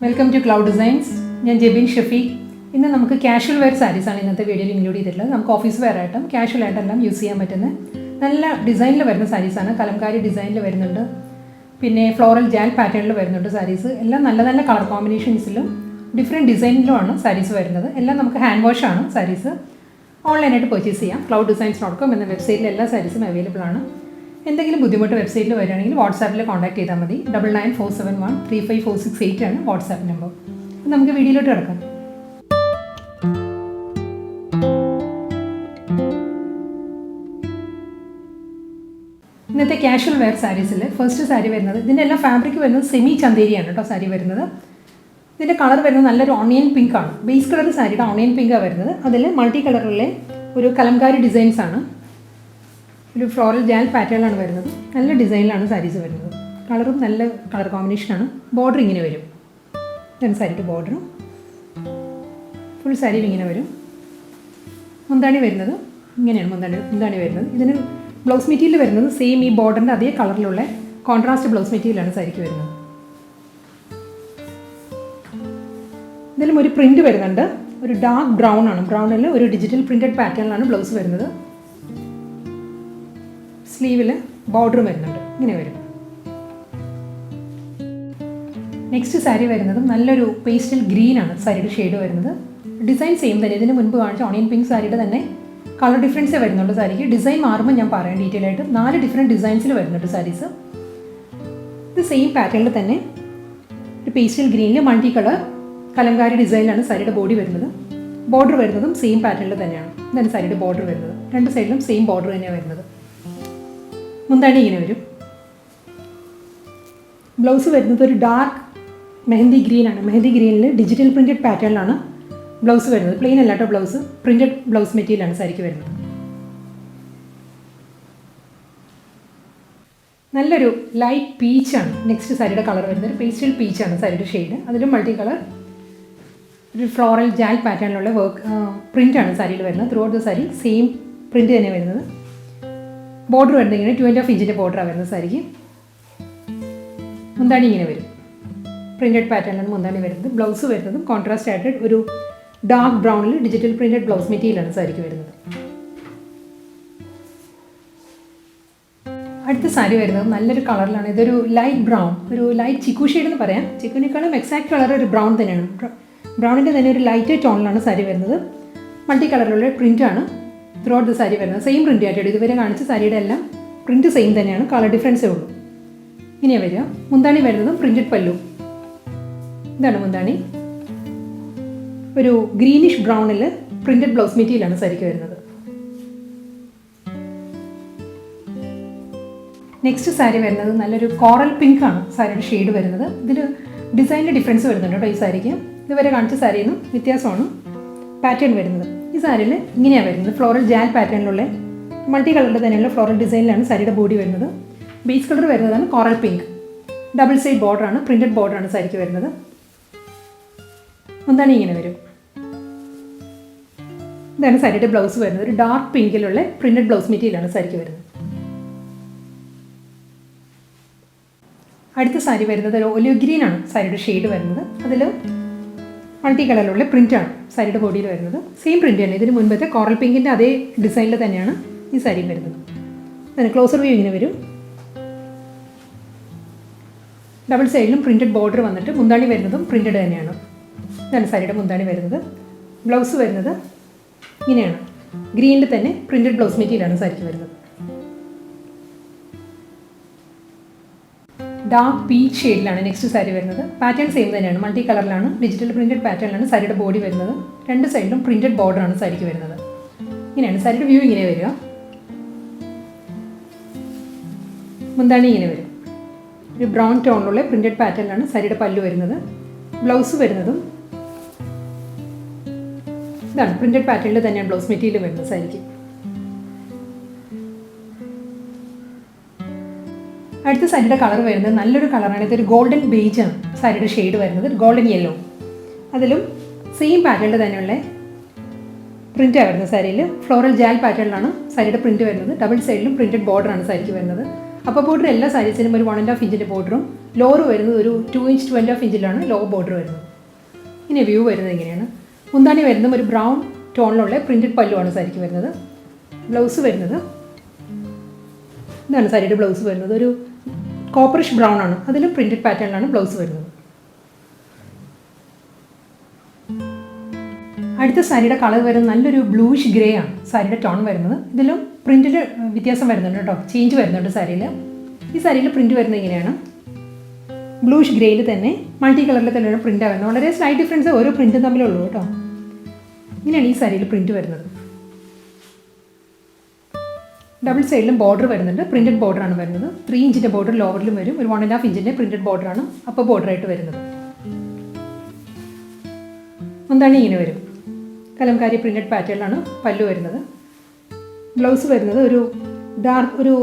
Welcome to cloud designs. ഞാൻ ജെബിൻ ഷഫീഖ്. ഇന്ന് നമുക്ക് ക്യാഷ്വൽ വെയർ സാരീസാണ് ഇന്നത്തെ വീഡിയോയിൽ ഇൻക്ലൂഡ് ചെയ്തിട്ടുള്ളത്. നമുക്ക് ഓഫീസ് വെയർ ആയിട്ടും ക്യാഷ്വൽ ആയിട്ടെല്ലാം യൂസ് ചെയ്യാൻ പറ്റുന്ന നല്ല ഡിസൈനിൽ വരുന്ന സാരീസാണ്. കലംകാരി ഡിസൈനിൽ വരുന്നുണ്ട്, പിന്നെ ഫ്ലോറൽ ജാൽ പാറ്റേണിൽ വരുന്നുണ്ട് സാരീസ്. എല്ലാം നല്ല നല്ല കളർ കോമ്പിനേഷൻസിലും ഡിഫറെൻറ്റ് ഡിസൈനിലുമാണ് സാരീസ് വരുന്നത്. എല്ലാം നമുക്ക് ഹാൻഡ് വാഷാണ് സാരീസ്. ഓൺലൈനായിട്ട് പർച്ചേസ് ചെയ്യാം. clouddesigns.com എന്ന വെബ്സൈറ്റിൽ എല്ലാ സാരീസും അവൈലബിൾ ആണ്. എന്തെങ്കിലും ബുദ്ധിമുട്ട് വെബ്സൈറ്റിൽ വരികയാണെങ്കിൽ വാട്സാപ്പിൽ കോൺടാക്ട് ചെയ്താൽ മതി. 9947135468 ആണ് വാട്സാപ്പ് നമ്പർ. നമുക്ക് വീഡിയോയിലോട്ട് കിടക്കാം. ഇന്നത്തെ ക്യാഷ്വൽ വെയർ സാരീസിൽ ഫസ്റ്റ് സാരി വരുന്നത്, ഇതിൻ്റെ എല്ലാം ഫാബ്രിക് വരുന്നത് സെമി ചന്തേരിയാണ് കേട്ടോ സാരി വരുന്നത്. ഇതിൻ്റെ കളർ വരുന്നത് നല്ലൊരു ഓണിയൻ പിങ്ക് ആണ്. ബേസ് കളർ സാരിയുടെ ഓണിയൻ പിങ്കാണ് വരുന്നത്. അതിൽ മൾട്ടി കളറിലെ ഒരു കലംകാരി ഡിസൈൻസ് ആണ്. ഒരു ഫ്ലോറൽ ജാൽ പാറ്റേണിലാണ് വരുന്നത്. നല്ല ഡിസൈനിലാണ് സാരീസ് വരുന്നത്. കളറും നല്ല കളർ കോമ്പിനേഷനാണ്. ബോർഡർ ഇങ്ങനെ വരും. ഇതാണ് സാരിയുടെ ബോർഡറും. ഫുൾ സാരിയിൽ ഇങ്ങനെ വരും. മുന്താണി വരുന്നത് ഇങ്ങനെയാണ്. മുന്താണി വരുന്നത്. ഇതിന് ബ്ലൗസ് മെറ്റീരിയൽ വരുന്നത് സെയിം ഈ ബോർഡറിൻ്റെ അതേ കളറിലുള്ള കോൺട്രാസ്റ്റ് ബ്ലൗസ് മെറ്റീരിയലാണ് സാരിക്ക് വരുന്നത്. ഇതിലും ഒരു പ്രിൻ്റ് വരുന്നുണ്ട്. ഒരു ഡാർക്ക് ബ്രൗൺ ആണ്. ബ്രൗണിൽ ഒരു ഡിജിറ്റൽ പ്രിൻറ്റഡ് പാറ്റേണിലാണ് ബ്ലൗസ് വരുന്നത്. സ്ലീവിൽ ബോർഡർ വരുന്നുണ്ട്. ഇങ്ങനെ വരും. നെക്സ്റ്റ് സാരി വരുന്നതും നല്ലൊരു പേസ്റ്റൽ ഗ്രീൻ ആണ് സാരിയുടെ ഷെയ്ഡ് വരുന്നത്. ഡിസൈൻ സെയിം തന്നെ. ഇതിന് മുൻപ് കാണിച്ച ഓണിയൻ പിങ്ക് സാരിയുടെ തന്നെ കളർ ഡിഫറൻസേ വരുന്നുള്ളൂ സാരിക്ക്. ഡിസൈൻ മാറുമ്പോൾ ഞാൻ പറയാം ഡീറ്റെയിൽ ആയിട്ട്. 4 ഡിഫറെൻറ്റ് ഡിസൈൻസിൽ വരുന്നുണ്ട് സാരീസ്. ഇത് സെയിം പാറ്റേണിൽ തന്നെ ഒരു പേസ്റ്റൽ ഗ്രീനിൽ മൾട്ടി കളർ കലംകാരി ഡിസൈനിലാണ് സാരിയുടെ ബോഡി വരുന്നത്. ബോർഡർ വരുന്നതും സെയിം പാറ്റേണിൽ തന്നെയാണ്. ഇതാണ് സാരിയുടെ ബോർഡർ വരുന്നത്. രണ്ട് സൈഡിലും സെയിം ബോർഡർ തന്നെയാണ് വരുന്നത്. മുന്താണി ഇങ്ങനെ വരും. ബ്ലൗസ് വരുന്നത് ഒരു ഡാർക്ക് മെഹന്തി ഗ്രീൻ ആണ്. മെഹന്തി ഗ്രീനിൽ ഡിജിറ്റൽ പ്രിൻറ്റഡ് പാറ്റേണിലാണ് ബ്ലൗസ് വരുന്നത്. പ്ലെയിൻ അല്ലാട്ടോ ബ്ലൗസ്, പ്രിൻറ്റഡ് ബ്ലൗസ് മെറ്റീരിയലാണ് സാരിക്ക് വരുന്നത്. നല്ലൊരു ലൈറ്റ് പീച്ചാണ് നെക്സ്റ്റ് സാരിയുടെ കളർ വരുന്നത്. ഒരു പേസ്റ്റൽ പീച്ചാണ് സാരിയുടെ ഷെയ്ഡ്. അതിലും മൾട്ടി കളർ ഒരു ഫ്ലോറൽ ജാൽ പാറ്റേണിലുള്ള വർക്ക് പ്രിൻ്റാണ് സാരിയിൽ വരുന്നത്. Through out the sari same print തന്നെ വരുന്നത്. ബോർഡർ വരുന്നത് ഇങ്ങനെ 2.5 ഇഞ്ചിൻ്റെ ബോർഡറാണ് വരുന്നത് സാരിക്ക്. മുന്താണി ഇങ്ങനെ വരും. പ്രിൻറ്റഡ് പാറ്റേണിലാണ് മുന്താണി വരുന്നത്. ബ്ലൗസ് വരുന്നതും കോൺട്രാസ്റ്റ് ആയിട്ട് ഒരു ഡാർക്ക് ബ്രൗണിൽ ഡിജിറ്റൽ പ്രിൻറ്റഡ് ബ്ലൗസ് മെറ്റീരിയലാണ് സാരിക്ക് വരുന്നത്. അടുത്ത സാരി വരുന്നത് നല്ലൊരു കളറിലാണ്. ഇതൊരു ലൈറ്റ് ബ്രൗൺ, ഒരു ലൈറ്റ് ചിക്കു ഷെയ്ഡ് എന്ന് പറയാം. ചിക്കുവിനേക്കാളും എക്സാക്ട് കളർ ഒരു ബ്രൗൺ തന്നെയാണ്. ബ്രൗണിൻ്റെ തന്നെ ഒരു ലൈറ്റ് ടോണിലാണ് സാരി വരുന്നത്. മൾട്ടി കളറിലുള്ള പ്രിൻ്റാണ് ത്രൂ ഔട്ട് ദ സാരി വരുന്നത്. സെയിം പ്രിൻ്റ് ആയിട്ട് ഇതുവരെ കാണിച്ച സാരിയുടെ എല്ലാം പ്രിൻറ്റ് സെയിം തന്നെയാണ്. കളർ ഡിഫറൻസേ ഉള്ളൂ. ഇനിയാണ് വരിക. മുന്താണി വരുന്നതും പ്രിൻറ്റഡ് പല്ലു. ഇതാണ് മുന്താണി. ഒരു ഗ്രീനിഷ് ബ്രൗണിൽ പ്രിൻറ്റഡ് ബ്ലൗസ് മെറ്റീരിയലാണ് സാരിക്ക് വരുന്നത്. നെക്സ്റ്റ് സാരി വരുന്നത് നല്ലൊരു കോറൽ പിങ്ക് ആണ് സാരിയുടെ ഷെയ്ഡ് വരുന്നത്. ഇതിൽ ഡിസൈനിൽ ഡിഫറൻസ് വരുന്നുണ്ട് കേട്ടോ ഈ സാരിക്ക്. ഇതുവരെ കാണിച്ച സാരിയിൽ നിന്നും വ്യത്യാസമാണ് പാറ്റേൺ വരുന്നത്. ഈ സാരിയിൽ ഇങ്ങനെയാണ് വരുന്നത്. ഫ്ലോറൽ ജാൽ പാറ്റേണിലുള്ള മൾട്ടി കളറിൽ തന്നെയുള്ള ഫ്ലോറൽ ഡിസൈനിലാണ് സാരിയുടെ ബോഡി വരുന്നത്. ബേസ് കളർ വരുന്നതാണ് കോറൽ പിങ്ക്. ഡബിൾ സൈഡ് ബോർഡറാണ്, പ്രിൻറ്റഡ് ബോർഡറാണ് സാരിക്ക് വരുന്നത്. എന്താണ് ഇങ്ങനെ വരും. ഇതാണ് സാരിയുടെ ബ്ലൗസ് വരുന്നത്. ഒരു ഡാർക്ക് പിങ്കിലുള്ള പ്രിൻറ്റഡ് ബ്ലൗസ് മെറ്റീരിയലാണ് സാരിക്ക് വരുന്നത്. അടുത്ത സാരി വരുന്നത് ഒരു ഒലിവ് ഗ്രീൻ ആണ് സാരിയുടെ ഷെയ്ഡ് വരുന്നത്. അതിൽ മൾട്ടി കളറിലുള്ള പ്രിൻ്റാണ് സാരിയുടെ ബോഡിയിൽ വരുന്നത്. സെയിം പ്രിൻ്റ് തന്നെ. ഇതിന് മുൻപത്തെ കോറൽ പിങ്കിൻ്റെ അതേ ഡിസൈനിൽ തന്നെയാണ് ഈ സാരി വരുന്നത്. അതിന് ക്ലോസർ വ്യൂ ഇങ്ങനെ വരും. ഡബിൾ സൈഡിലും പ്രിൻറ്റഡ് ബോർഡർ വന്നിട്ട് മുന്താണി വരുന്നതും പ്രിൻറ്റഡ് തന്നെയാണ്. ഇതാണ് സാരിയുടെ മുന്താണി വരുന്നത്. ബ്ലൗസ് വരുന്നത് ഇങ്ങനെയാണ്. ഗ്രീനിൽ തന്നെ പ്രിൻറ്റഡ് ബ്ലൗസ് മെറ്റീരിയലാണ് സാരിക്ക് വരുന്നത്. ഡാർക്ക് പീച്ച് ഷെയ്ഡിലാണ് നെക്സ്റ്റ് സാരി വരുന്നത്. പാറ്റേൺ സെയിം തന്നെയാണ്. മൾട്ടി കളറിലാണ്, ഡിജിറ്റൽ പ്രിൻറ്റഡ് പാറ്റേണിലാണ് സാരിയുടെ ബോഡി വരുന്നത്. രണ്ട് സൈഡിലും പ്രിൻറ്റഡ് ബോർഡറാണ് സാരിക്ക് വരുന്നത്. ഇങ്ങനെയാണ് സാരിയുടെ വ്യൂ ഇങ്ങനെ വരിക. മുന്താണി ഇങ്ങനെ വരും. ഒരു ബ്രൗൺ ടോണിലുള്ള പ്രിൻറ്റഡ് പാറ്റേണിലാണ് സാരിയുടെ പല്ലു വരുന്നത്. ബ്ലൗസ് വരുന്നതും ഇതാണ് പ്രിൻറ്റഡ് പാറ്റേണിൽ തന്നെയാണ് ബ്ലൗസ് മെറ്റീരിയൽ വരുന്നത് സാരിക്ക്. അടുത്ത സാരിയുടെ കളർ വരുന്നത് നല്ലൊരു കളറാണ്. ഇതൊരു ഗോൾഡൻ ബേജ് ആണ് സാരിയുടെ ഷെയ്ഡ് വരുന്നത്. Golden yellow. അതിലും സെയിം പാറ്റേണിൽ തന്നെയുള്ള പ്രിൻ്റാണ് വരുന്നത് സാരിയിൽ. ഫ്ലോറൽ ജാൽ പാറ്റേണിലാണ് സാരിയുടെ പ്രിൻറ്റ് വരുന്നത്. ഡബിൾ സൈഡിലും പ്രിൻറ്റഡ് ബോർഡറാണ് സാരിക്ക് വരുന്നത്. അപ്പോൾ ബോർഡർ എല്ലാ സാരീസിനും ഒരു 1.5 ഇഞ്ചിൻ്റെ ബോർഡറും ലോവർ വരുന്നത് ഒരു 2 ഇഞ്ച് 12 ഇഞ്ചിലാണ് ലോ ബോർഡർ വരുന്നത്. ഇനി വ്യൂ വരുന്നത് ഇങ്ങനെയാണ്. മുന്താണി വരുന്നത് ഒരു ബ്രൗൺ ടോണിലുള്ള പ്രിൻറ്റഡ് പല്ലുവാണ് സാരിക്ക് വരുന്നത്. ബ്ലൗസ് വരുന്നത് ഇതാണ് സാരിയുടെ ബ്ലൗസ് വരുന്നത്. ഒരു കോപ്പറിഷ് ബ്രൗൺ ആണ്, അതിലും പ്രിൻറ്റഡ് പാറ്റേണിലാണ് ബ്ലൗസ് വരുന്നത്. അടുത്ത സാരിയുടെ കളർ വരുന്നത് നല്ലൊരു ബ്ലൂഷ് ഗ്രേ ആണ് സാരിയുടെ ടോൺ വരുന്നത്. ഇതിലും പ്രിൻറ്റിൽ വ്യത്യാസം വരുന്നുണ്ട് കേട്ടോ, ചേഞ്ച് വരുന്നുണ്ട് സാരിയിൽ. ഈ സാരിയിൽ പ്രിൻറ്റ് വരുന്നത് ഇങ്ങനെയാണ്. ബ്ലൂഷ് ഗ്രേയിൽ തന്നെ മൾട്ടി കളറിൽ തന്നെയാണ് പ്രിൻ്റ് വരുന്നത്. വളരെ സ്ലൈറ്റ് ഡിഫറൻസ് ഓരോ പ്രിൻറ്റും തമ്മിലുള്ളൂ കേട്ടോ. ഇങ്ങനെയാണ് ഈ സാരിയിൽ പ്രിൻറ്റ് വരുന്നത്. ഡബിൾ സൈഡിലും ബോർഡർ വരുന്നുണ്ട്. പ്രിൻറ്റഡ് ബോർഡറാണ് വരുന്നത്. 3 ഇഞ്ചിൻ്റെ ബോർഡർ ലോവറിലും വരും. ഒരു 1.5 ഇഞ്ചിൻ്റെ പ്രിൻറ്റഡ് ബോർഡറാണ് അപ്പോൾ ബോർഡറായിട്ട് വരുന്നത്. മുന്താണി ഇങ്ങനെ വരും. കലംകാരി പ്രിൻറ്റഡ് പാറ്റേണിലാണ് പല്ലു വരുന്നത്. ബ്ലൗസ് വരുന്നത് ഒരു ഡാർക്ക് ഒരു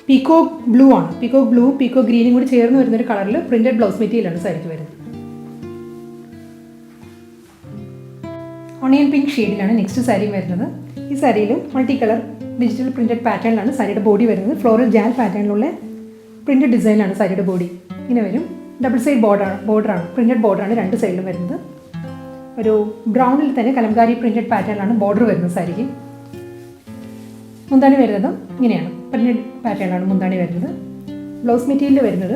പീക്കോക്ക് ബ്ലൂ ആണ്. പീക്കോക്ക് ബ്ലൂ പീക്കോക്ക് ഗ്രീനും കൂടി ചേർന്ന് വരുന്നൊരു കളറിൽ പ്രിൻറ്റഡ് ബ്ലൗസ് മെറ്റീരിയലാണ് സാരിക്ക് വരുന്നത്. ഓണിയൻ പിങ്ക് ഷെയ്ഡിലാണ് നെക്സ്റ്റ് സാരി വരുന്നത്. ഈ സാരിയിലും മൾട്ടി കളർ ഡിജിറ്റൽ പ്രിൻറ്റഡ് പാറ്റേണിലാണ് സാരിയുടെ ബോഡി വരുന്നത്. ഫ്ലോറൽ ജാൽ പാറ്റേണിലുള്ള പ്രിൻറ്റഡ് ഡിസൈനാണ് സാരിയുടെ ബോഡി. ഇങ്ങനെ വരും. ഡബിൾ സൈഡ് ബോർഡറാണ് പ്രിൻറ്റഡ് ബോർഡറാണ് രണ്ട് സൈഡിലും വരുന്നത്. ഒരു ബ്രൗണിൽ തന്നെ കലംകാരി പ്രിൻറ്റഡ് പാറ്റേണിലാണ് ബോർഡർ വരുന്നത് സാരിക്ക്. മുന്താണി വരുന്നതും ഇങ്ങനെയാണ്, പ്രിൻറ്റഡ് പാറ്റേണിലാണ് മുന്താണി വരുന്നത്. ബ്ലൗസ് മെറ്റീരിയൽ വരുന്നത്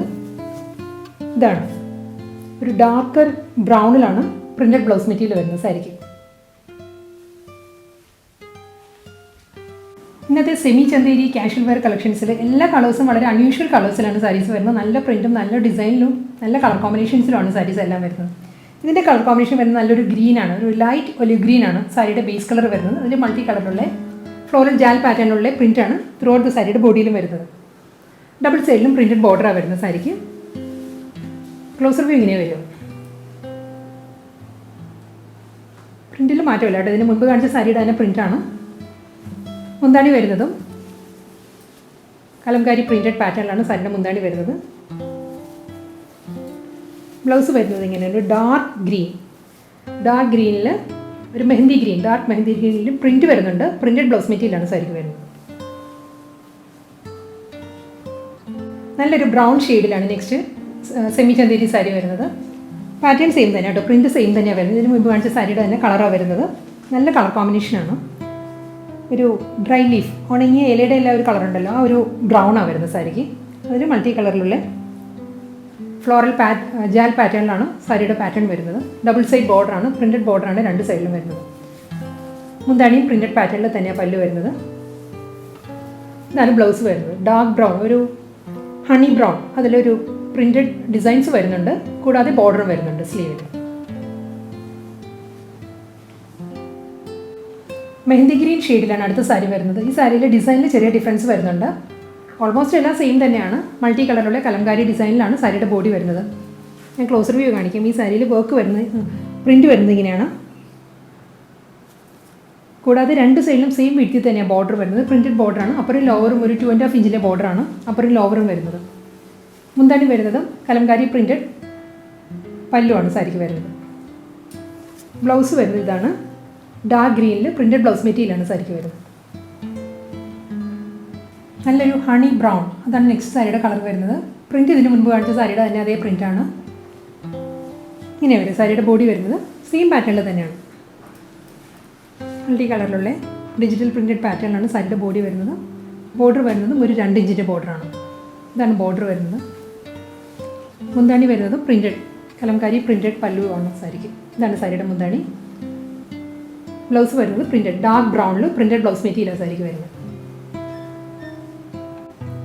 ഇതാണ്, ഒരു ഡാർക്കർ ബ്രൗണിലാണ് പ്രിൻറ്റഡ് ബ്ലൗസ് മെറ്റീരിയൽ വരുന്നത് സാരിക്ക്. ഇന്നത്തെ സെമി ചന്തേരി കാഷ്വൽ വെയർ കളക്ഷൻസിൽ എല്ലാ കളേഴ്സും വളരെ അൺയൂഷ്വൽ കളേഴ്സിലാണ് സാരീസ് വരുന്നത്. നല്ല പ്രിൻറ്റും നല്ല ഡിസൈനിലും നല്ല കളർ കോമ്പിനേഷൻസിലുമാണ് സാരീസ് എല്ലാം വരുന്നത്. ഇതിൻ്റെ കളർ കോമ്പിനേഷൻ വരുന്നത് നല്ലൊരു ഗ്രീനാണ്, ഒരു ലൈറ്റ് ഒലിവ് ഗ്രീനാണ് സാരിയുടെ ബേസ് കളർ വരുന്നത്. അതിൽ മൾട്ടി കളറിലുള്ള ഫ്ലോറൽ ജാൽ പാറ്റേണിലുള്ള പ്രിൻ്റാണ് ത്രൂ ഔട്ട് ദ സാരിയുടെ ബോഡിയിലും വരുന്നത്. ഡബിൾ സൈഡിലും പ്രിൻറ്റഡ് ബോർഡറാണ് വരുന്നത് സാരിക്ക്. ക്ലോസർ വ്യൂ ഇങ്ങനെ വരും. പ്രിൻറ്റിൽ മാറ്റമില്ല കേട്ടോ, ഇതിന് മുൻപ് കാണിച്ച സാരിയുടെ തന്നെ പ്രിൻ്റാണ്. മുന്താണി വരുന്നതും കലംകാരി പ്രിൻറ്റഡ് പാറ്റേണിലാണ് സാരിയുടെ മുന്താണി വരുന്നത്. ബ്ലൗസ് വരുന്നത് ഇങ്ങനെ ഒരു ഡാർക്ക് ഗ്രീനിൽ ഒരു മെഹന്തി ഗ്രീൻ, ഡാർക്ക് മെഹന്തി ഗ്രീനിൽ പ്രിൻറ്റ് വരുന്നുണ്ട്. പ്രിൻറ്റഡ് ബ്ലൗസ് മെറ്റീരിയലാണ് സാരിക്ക് വരുന്നത്. നല്ലൊരു ബ്രൗൺ ഷെയ്ഡിലാണ് നെക്സ്റ്റ് സെമി ചന്തേരി സാരി വരുന്നത്. പാറ്റേൺ സെയിം തന്നെ കേട്ടോ, പ്രിൻറ്റ് സെയിം തന്നെയാണ് വരുന്നത്. ഇതിന് മുമ്പ് കാണിച്ച സാരിയുടെ തന്നെ കളറാണ് വരുന്നത്. നല്ല കളർ കോമ്പിനേഷനാണ്. ഒരു ഡ്രൈ ലീഫ്, ഉണങ്ങിയ ഇലയുടെ എല്ലാ ഒരു കളറുണ്ടല്ലോ, ആ ഒരു ബ്രൗണാണ് വരുന്നത് സാരിക്ക്. അതിൽ മൾട്ടി കളറിലുള്ള ഫ്ലോറൽ ജാൽ പാറ്റേണിലാണ് സാരിയുടെ പാറ്റേൺ വരുന്നത്. ഡബിൾ സൈഡ് ബോർഡറാണ്, പ്രിൻറ്റഡ് ബോർഡറാണ് രണ്ട് സൈഡിലും വരുന്നത്. മുന്താണിയും പ്രിൻറ്റഡ് പാറ്റേണിൽ തന്നെയാണ് പല്ല് വരുന്നത്. ഇതാണ് ബ്ലൗസ് വരുന്നത്. ഡാർക്ക് ബ്രൗൺ, ഒരു ഹണി ബ്രൗൺ, അതിലൊരു പ്രിൻറ്റഡ് ഡിസൈൻസ് വരുന്നുണ്ട്. കൂടാതെ ബോർഡറും വരുന്നുണ്ട് സ്ലീവിൽ. മെഹന്തി ഗ്രീൻ ഷെയ്ഡിലാണ് അടുത്ത സാരി വരുന്നത്. ഈ സാരിയിലെ ഡിസൈനിൽ ചെറിയ ഡിഫറൻസ് വരുന്നുണ്ട്. ഓൾമോസ്റ്റ് എല്ലാം സെയിം തന്നെയാണ്. മൾട്ടി കളറുള്ള കലംകാരി ഡിസൈനിലാണ് സാരിയുടെ ബോഡി വരുന്നത്. ഞാൻ ക്ലോസർ വ്യൂ കാണിക്കാം. ഈ സാരിയിൽ വർക്ക് വരുന്നത്, പ്രിൻറ്റ് വരുന്നത് ഇങ്ങനെയാണ്. കൂടാതെ രണ്ട് സൈഡിലും സെയിം വിഡ്ത്തിൽ തന്നെയാണ് ബോർഡർ വരുന്നത്. പ്രിൻറ്റഡ് ബോർഡറാണ്. അപ്പറും ലോവറും ഒരു 2.5 ഇഞ്ചിൻ്റെ ബോർഡറാണ് അപ്പറും ലോവറും വരുന്നത്. മുന്താണി വരുന്നതും കലംകാരി പ്രിൻറ്റഡ് പല്ലുമാണ് സാരിക്ക് വരുന്നത്. ബ്ലൗസ് വരുന്നത് ഇതാണ്, ഡാർക്ക് ഗ്രീനിൽ പ്രിൻറ്റഡ് ബ്ലൗസ് മെറ്റീരിയലാണ് സാരിക്ക് വരുന്നത്. നല്ലൊരു ഹണി ബ്രൗൺ, അതാണ് നെക്സ്റ്റ് സാരിയുടെ കളർ വരുന്നത്. പ്രിൻറ്റ് ഇതിന് മുൻപ് കാണിച്ച സാരിയുടെ തന്നെ അതേ പ്രിൻ്റാണ്. ഇങ്ങനെ വരും സാരിയുടെ ബോഡി വരുന്നത്. സെയിം പാറ്റേണിൽ തന്നെയാണ്. മൾട്ടി കളറിലുള്ള ഡിജിറ്റൽ പ്രിൻറ്റഡ് പാറ്റേണിലാണ് സാരിയുടെ ബോഡി വരുന്നത്. ബോർഡർ വരുന്നതും ഒരു 2 ഇഞ്ചിൻ്റെ ബോർഡറാണ്. ഇതാണ് ബോർഡർ വരുന്നത്. മുന്താണി വരുന്നതും പ്രിൻറ്റഡ് കലംകാരി പ്രിൻറ്റഡ് പല്ലുവാണ് സാരിക്ക്. ഇതാണ് സാരിയുടെ മുന്താണി. ബ്ലൗസ് വരുന്നത് പ്രിൻറ്റഡ് ഡാർക്ക് ബ്രൗണിൽ പ്രിൻറ്റഡ് ബ്ലൗസ് മെറ്റീരിയലാണ് സാരിക്ക് വരുന്നത്.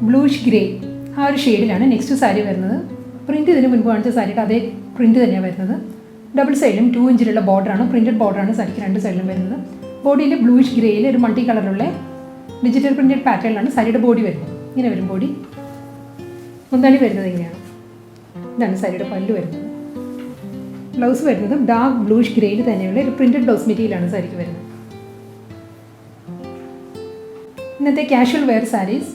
ബ്ലൂഷ് ഗ്രേ ആ ഒരു ഷെയ്ഡിലാണ് നെക്സ്റ്റ് സാരി വരുന്നത്. പ്രിൻറ്റ് ഇതിന് മുൻപ് കാണിച്ച സാരിയുടെ അതേ പ്രിൻറ്റ് തന്നെയാണ് വരുന്നത്. ഡബിൾ സൈഡിലും 2 ഇഞ്ചിലുള്ള ബോർഡറാണ്, പ്രിൻറ്റഡ് ബോർഡറാണ് സാരിക്ക് രണ്ട് സൈഡിലും വരുന്നത്. ബോഡിയിൽ ബ്ലൂഷ് ഗ്രേയിൽ ഒരു മൾട്ടി കളറുള്ള ഡിജിറ്റൽ പ്രിൻറ്റഡ് പാറ്റേണിലാണ് സാരിയുടെ ബോഡി വരുന്നത്. ഇങ്ങനെ വരും ബോഡി. മുന്താണി വരുന്നത് ഇങ്ങനെയാണ്. ഇതാണ് സാരിയുടെ പല്ല് വരുന്നത്. ബ്ലൗസ് വരുന്നത് ഡാർക്ക് ബ്ലൂഷ് ഗ്രേയിൽ തന്നെയുള്ള ഒരു പ്രിൻറ്റഡ് ബ്ലൗസ് മെറ്റീരിയലാണ് സാരിക്ക് വരുന്നത്. ഇന്നത്തെ casual wear saris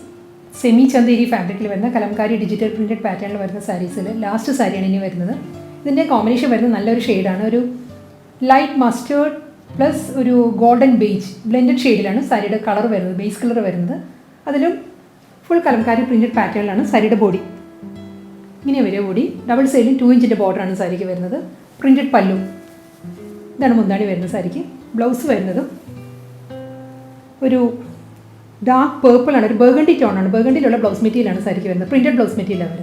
semi Chanderi ഫാബ്രിക്കിൽ വരുന്ന കലംകാരി ഡിജിറ്റൽ പ്രിൻറ്റഡ് പാറ്റേണിൽ വരുന്ന സാരീസിൽ ലാസ്റ്റ് സാരിയാണ് ഇനി വരുന്നത്. ഇതിൻ്റെ കോമ്പിനേഷൻ വരുന്നത് നല്ലൊരു ഷെയ്ഡാണ്. ഒരു ലൈറ്റ് മസ്റ്റേർഡ് പ്ലസ് ഒരു ഗോൾഡൻ ബേജ് ബ്ലെൻഡഡ് ഷെയ്ഡിലാണ് സാരിയുടെ കളർ വരുന്നത്, ബേസ് കളർ വരുന്നത്. അതിലും ഫുൾ കലംകാരി പ്രിൻറ്റഡ് പാറ്റേണിലാണ് സാരിയുടെ ബോഡി. ഇങ്ങനെ വരിക കൂടി. ഡബിൾ സൈഡിൽ 2 ഇഞ്ചിൻ്റെ ബോർഡറാണ് സാരിക്ക് വരുന്നത്. പ്രിൻറ്റഡ് പല്ലു. ഇതാണ് മുന്താണി വരുന്നത് സാരിക്ക്. ബ്ലൗസ് വരുന്നതും ഒരു ഡാർക്ക് പേർപ്പിളാണ്, ഒരു ബർഗണ്ടി ടോണാണ്. ബർഗണ്ടിയിലുള്ള ബ്ലൗസ് മെറ്റീരിയലാണ് സാരിക്ക് വരുന്നത്. പ്രിൻറ്റഡ് ബ്ലൗസ് മെറ്റീരിയലാണ് വരുന്നത്.